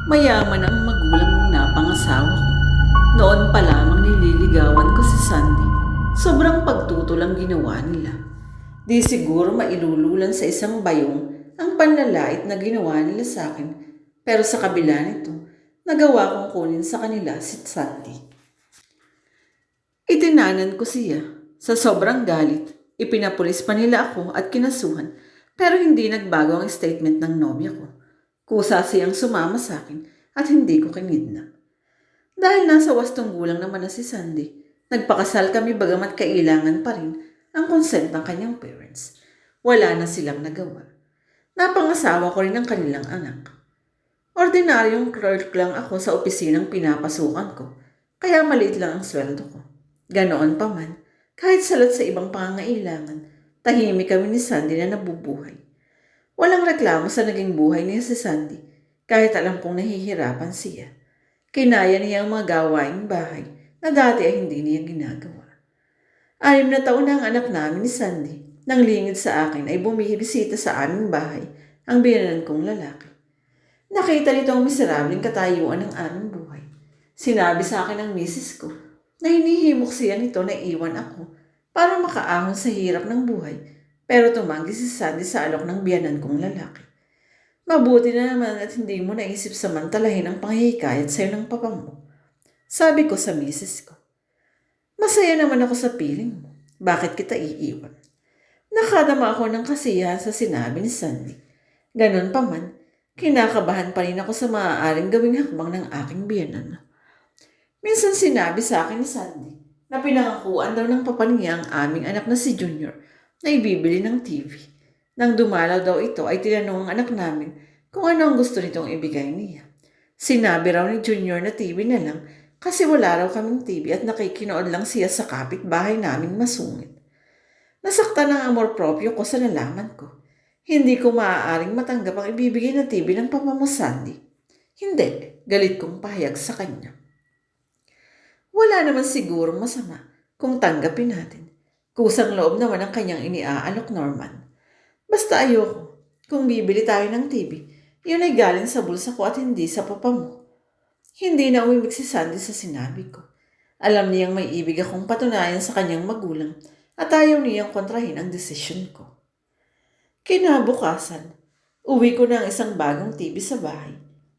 Mayaman ang magulang ng napangasawa ko. Noon pa lamang nililigawan ko si Sandy. Sobrang pagtutol ang ginawa nila. Di siguro mailululan sa isang bayong ang panlalait na ginawa nila sa akin. Pero sa kabila nito, nagawa kong kunin sa kanila si Sandy. Itinanan ko siya. Sa sobrang galit, ipinapulis pa nila ako at kinasuhan pero hindi nagbago ang statement ng nobya ko. Kusa siyang sumama sa akin at hindi ko kinidnap. Dahil nasa wastong gulang naman na si Sandy, nagpakasal kami bagamat kailangan pa rin ang consent ng kanyang parents. Wala na silang nagawa. Napangasawa ko rin ang kanilang anak. Ordinaryong clerk lang ako sa opisinang pinapasukan ko, kaya maliit lang ang sweldo ko. Ganoon pa man, kahit salat sa ibang pangangailangan, tahimik kami ni Sandy na nabubuhay. Walang reklamo sa naging buhay niya si Sandy, kahit alam kong nahihirapan siya. Kinaya niya ang mga gawaing bahay na dati ay hindi niya ginagawa. 6 na taon na ang anak namin ni Sandy. Nang lingid sa akin ay bumibisita sa aming bahay ang biyanan kong lalaki. Nakita nito ang miserableng katayuan ng aming buhay. Sinabi sa akin ng misis ko na hinihimok siya nito na iwan ako para makaahon sa hirap ng buhay, pero tumanggi si Sandy sa alok ng biyanan kong lalaki. Mabuti na naman at hindi mo naisip samantalahin ang panghihikayat sa'yo ng papa mo. Sabi ko sa misis ko. Masaya naman ako sa piling mo. Bakit kita iiwan? Nakadama ako ng kasiyahan sa sinabi ni Sandy. Ganon pa man, kinakabahan pa rin ako sa maaaring gawing hakbang ng aking biyanan. Minsan sinabi sa akin ni Sandy na pinangakuan daw ng papa niya ang aming anak na si Junior na ibibili ng TV. Nang dumalaw daw ito ay tinanong ang anak namin kung ano ang gusto nitong ibigay niya. Sinabi raw ni Junior na TV na lang kasi wala raw kaming TV at nakikinood lang siya sa kapitbahay naming masungit. Nasaktan ang amor proprio ko sa nalaman ko. Hindi ko maaaring matanggap ang ibibigay na TV ng papa mo, Sandy. Hindi, galit kong pahayag sa kanya. Wala naman sigurong masama kung tanggapin natin. Kusang loob naman ang kanyang iniaalok, Norman. Basta ayoko. Kung bibili tayo ng TV, yun ay galing sa bulsa ko at hindi sa papa mo. Hindi na umimik si Sandy sa sinabi ko. Alam niyang may ibig akong patunayan sa kanyang magulang at ayaw niyang kontrahin ang desisyon ko. Kinabukasan, uwi ko na ang isang bagong TV sa bahay.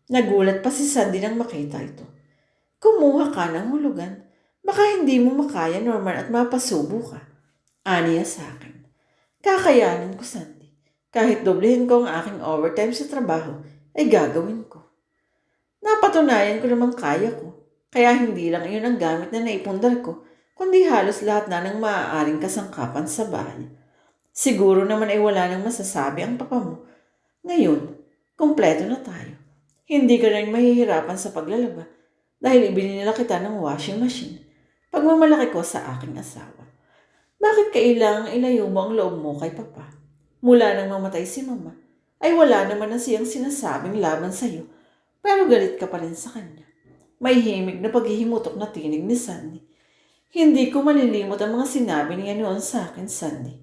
Nagulat pa si Sandy nang makita ito. Kumuha ka ng hulugan. Baka hindi mo makaya, Norman, at mapasubo ka. Aniya sa akin. Kakayanin ko, Sandy. Kahit doblehin ko ang aking overtime sa trabaho, ay gagawin ko. Napatunayan ko namang kaya ko. Kaya hindi lang iyon ang gamit na naipundar ko, kundi halos lahat na ng maaaring kasangkapan sa bahay. Siguro naman ay wala nang masasabi ang papa mo. Ngayon, kumpleto na tayo. Hindi ka rin mahihirapan sa paglalaba dahil ibinila kita ng washing machine. Pagmamalaki ko sa aking asawa. Bakit kailangang ilayo mo ang loob mo kay papa? Mula nang mamatay si mama, ay wala naman na siyang sinasabing laban sa iyo, pero galit ka pa rin sa kanya. May himig na paghihimutok na tinig ni Sandy. Hindi ko malilimot ang mga sinabi niya noon sa akin, Sandy.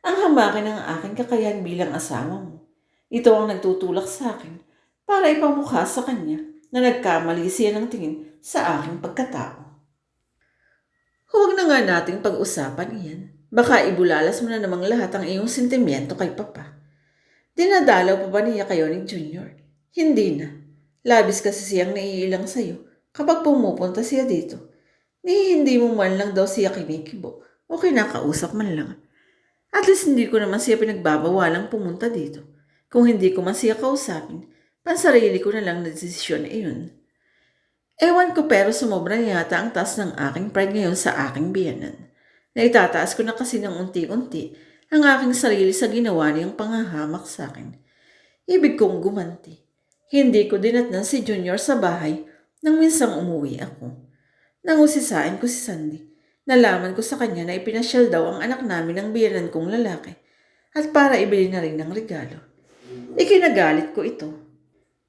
Ang hamakin ng aking kakayahan bilang asawa mo. Ito ang nagtutulak sa akin para ipamukha sa kanya na nagkamali siya ng tingin sa aking pagkatao. Huwag na nga nating pag-usapan iyan. Baka ibulalas mo na namang lahat ang iyong sentimiento kay papa. Dinadalaw pa ba niya kayo ni Junior? Hindi na. Labis kasi siyang naiilang sa'yo kapag pumupunta siya dito. Hindi mo man lang daw siya kinikibo o kinakausap man lang. At least hindi ko naman siya pinagbabawalang pumunta dito. Kung hindi ko man siya kausapin, pansarili ko na lang na desisyon iyon. Ewan ko pero sumobra yata ang taas ng aking pride ngayon sa aking biyanan. Naitataas ko na kasi ng unti-unti ang aking sarili sa ginawa niyang panghahamak sa akin. Ibig kong gumanti. Hindi ko dinatnan si Junior sa bahay nang minsang umuwi ako. Nangusisain ko si Sandy. Nalaman ko sa kanya na ipinasyal daw ang anak namin ng biyanan kong lalaki at para ibili na rin ng regalo. Ikinagalit ko ito.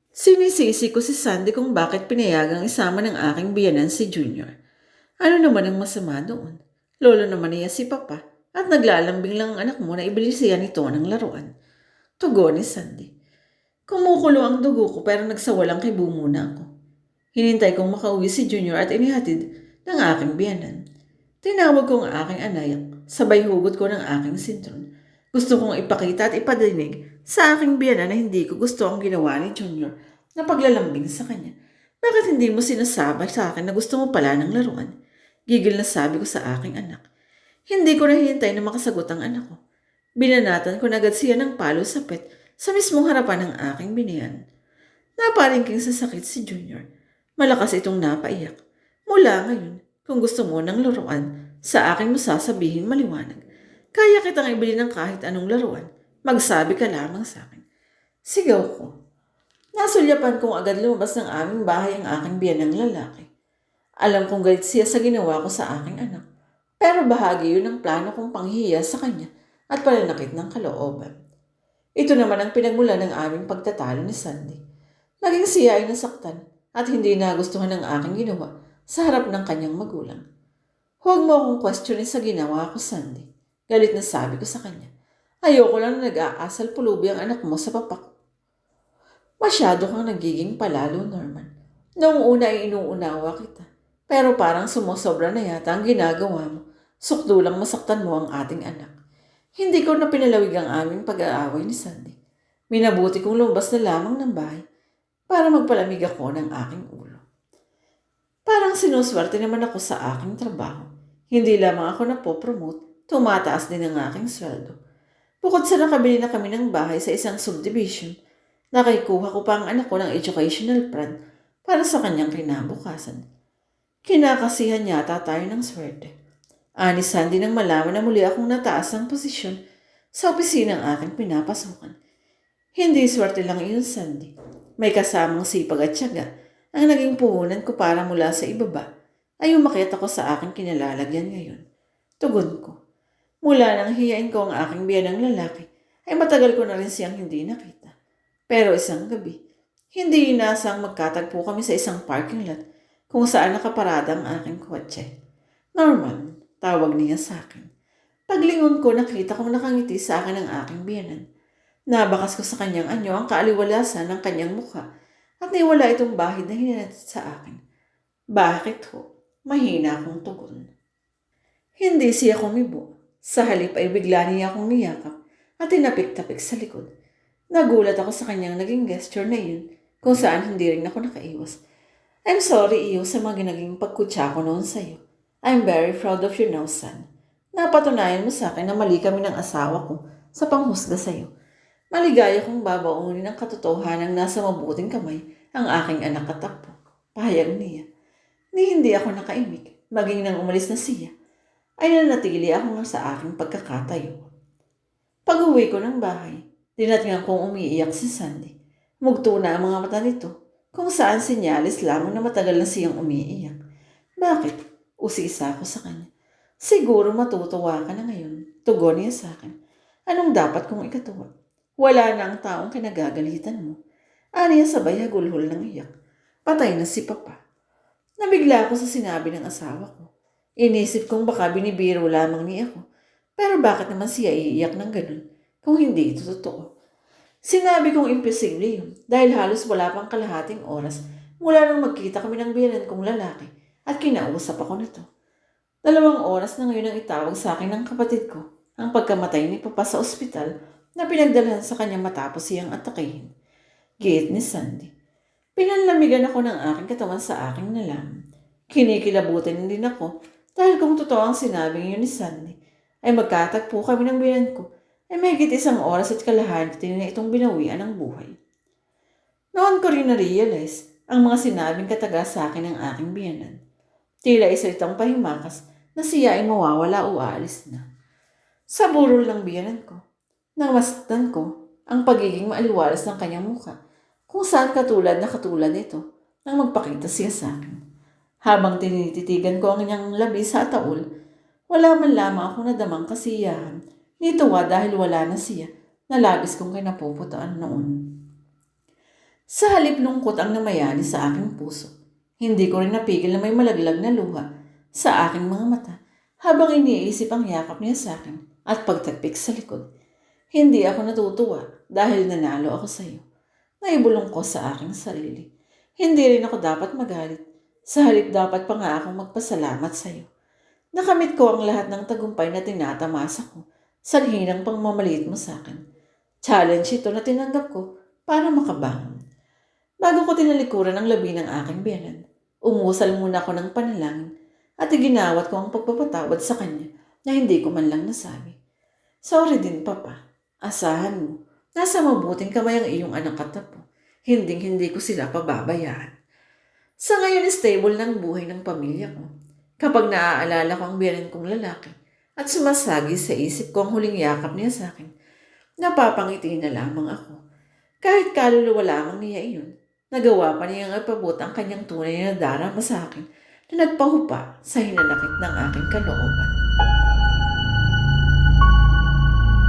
Sinisisi ko si Sandy kung bakit pinayagang isama ng aking biyanan si Junior. Ano naman ang masama doon? Lolo naman niya si Papa at naglalambing lang ang anak mo na ibili siya nito ng laruan. Tugon ni Sandy. Kumukulo ang dugo ko pero nagsawalang kibo muna ako. Hinintay kong makauwi si Junior at inihatid ng aking biyanan. Tinawag ko ang aking anak, sabay hugot ko ng aking sintron. Gusto kong ipakita at ipadinig sa aking biyanan na hindi ko gusto ang ginawa ni Junior na paglalambing sa kanya. Bakit hindi mo sinasabi sa akin na gusto mo pala ng laruan? Gigil na sabi ko sa aking anak. Hindi ko nahihintay na makasagot ang anak ko. Binanatan ko na agad siya ng palo sa pet sa mismong harapan ng aking binihan. Napalingking sa sakit si Junior. Malakas itong napaiyak. Mula ngayon, kung gusto mo ng laruan, sa akin mo sasabihin maliwanag. Kaya kitang ibili ng kahit anong laruan. Magsabi ka lamang sa akin. Sigaw ko. Nasulyapan kong agad lumabas ng aming bahay ang aking biyanang lalaki. Alam kong galit siya sa ginawa ko sa aking anak. Pero bahagi yun ng plano kong panghiya sa kanya at pananakit ng kalooban. Ito naman ang pinagmula ng aming pagtatalo ni Sandy. Naging siya ay nasaktan at hindi nagustuhan ng aking ginawa sa harap ng kanyang magulang. Huwag mo akong questionin sa ginawa ko, Sandy. Galit na sabi ko sa kanya. Ayoko lang na nag-aasal pulubi ang anak mo sa papak. Masyado kang nagiging palalo, Norman. Noong una ay inuunawa kita. Pero parang sumusobra na yata ang ginagawa mo. Sukdo lang masaktan mo ang ating anak. Hindi ko na pinalawig ang aming pag-aaway ni Sandy. Minabuti kong lumabas na lamang ng bahay para magpalamig ako ng aking ulo. Parang sinuswerte naman ako sa aking trabaho. Hindi lamang ako napopromote, tumataas din ang aking sweldo. Bukod sa nakabili na kami ng bahay sa isang subdivision, nakikuha ko pa ang anak ko ng educational plan para sa kanyang kinabukasan. Kinakasihan yata tayo ng swerte. Ani Sandy nang malaman na muli akong nataas ang posisyon sa opisinang aking pinapasukan. Hindi swerte lang iyon, Sandy. May kasamang sipag at tiyaga ang naging puhunan ko para mula sa ibaba ay umakyat ako sa aking kinalalagyan ngayon. Tugon ko. Mula nang hiyain ko ang aking biyanang lalaki ay matagal ko na rin siyang hindi nakita. Pero isang gabi, hindi inasang magkatagpo kami sa isang parking lot kung saan nakaparada ang aking kotse. Norman, tawag niya sa akin. Paglingon ko, nakita kong nakangiti sa akin ang aking biyanan. Nabakas ko sa kanyang anyo ang kaaliwalasan ng kanyang mukha at niwala itong bahid na hinanatid sa akin. Bakit ho? Mahina akong tugon. Hindi siya kumibo. Sa halip ay bigla niya akong niyakap at tinapik-tapik sa likod. Nagulat ako sa kanyang naging gesture na iyon kung saan hindi rin ako nakaiwas. I'm sorry, iyo, sa mga naging pagkutsa ko noon sa'yo. I'm very proud of you now, son. Napatunayan mo sa akin na mali kami ng asawa ko sa panghusga sa'yo. Maligaya kong babaunin ang katotohanan nasa mabuting kamay ang aking anak at apo. Pahayag niya. Ni hindi ako nakaimik, maging nang umalis na siya, ay nanatili ako nga sa aking pagkakatayo. Pag-uwi ko ng bahay, dinatingan kong umiiyak si Sandy. Mugto na ang mga mata nito, kung saan sinyalis lamang na matagal na siyang umiiyak. Bakit? Usisa ako sa kanya. Siguro matutuwa ka na ngayon. Tugon niya sa akin. Anong dapat kong ikatuwa? Wala na ang taong kinagagalitan mo. Aniya sabay hagulhol ng iyak. Patay na si Papa. Nabigla ako sa sinabi ng asawa ko. Inisip kong baka binibiro lamang niya ako. Pero bakit naman siya iiyak ng ganun kung hindi ito totoo? Sinabi kong imposible yun dahil halos wala pang kalahating oras mula nang magkita kami ng biyanan kong lalaki at kinausap ako nito. 2 oras na ngayon ang itawag sa akin ng kapatid ko ang pagkamatay ni Papa sa ospital na pinagdalhan sa kanya matapos siyang atakihin. Giit ni Sandy. Pinanlamigan ako ng aking katawan sa aking nalaman. Kinikilabutin din ako dahil kung totoo ang sinabing yun ni Sandy ay magkatagpo kami ng biyanan ko ay mahigit 1 oras at kalahati na itong binawian ng buhay. Noon ko rin na-realize ang mga sinabing kataga sa akin ng aking biyanan. Tila isa itong pahimakas na siya ay mawawala o aalis na. Sa burol ng biyanan ko, namasdan ko ang pagiging maaliwalas ng kanyang mukha kung saan katulad nito nang magpakita siya sa akin. Habang tinititigan ko ang kanyang labi sa taul, wala man lamang akong nadamang kasiyahan. Nituwa dahil wala na siya na labis kong kinapuputaan noon. Sa halip lungkot ang namayani sa aking puso. Hindi ko rin napigil na may malaglag na luha sa aking mga mata habang iniisip ang yakap niya sa akin at pagtagpik sa likod. Hindi ako natutuwa dahil nanalo ako sa iyo. Naibulong ko sa aking sarili. Hindi rin ako dapat magalit. Sa halip dapat pa nga akong magpasalamat sa iyo. Nakamit ko ang lahat ng tagumpay na tinatamasa ko sa hinang pangmamaliit mo sa akin. Challenge ito na tinanggap ko para makabangon. Bago ko tinalikuran ang labi ng aking biyanan, umusal muna ako ng panalangin at iginawat ko ang pagpapatawad sa kanya na hindi ko man lang nasabi. Sorry din, Papa. Asahan mo, nasa mabuting kamay ang iyong anak at apo. Hinding-hindi ko sila pababayaan. Sa ngayon, stable ng buhay ng pamilya ko. Kapag naaalala ko ang biyanan kong lalaki at sumasagi sa isip ko ang huling yakap niya sa akin, napapangiti na lamang ako. Kahit kaluluwa lamang niya iyon, nagawa pa niyang ipabot ang kanyang tunay na darama sa akin na nagpahupa sa hinanakit ng aking kalooban.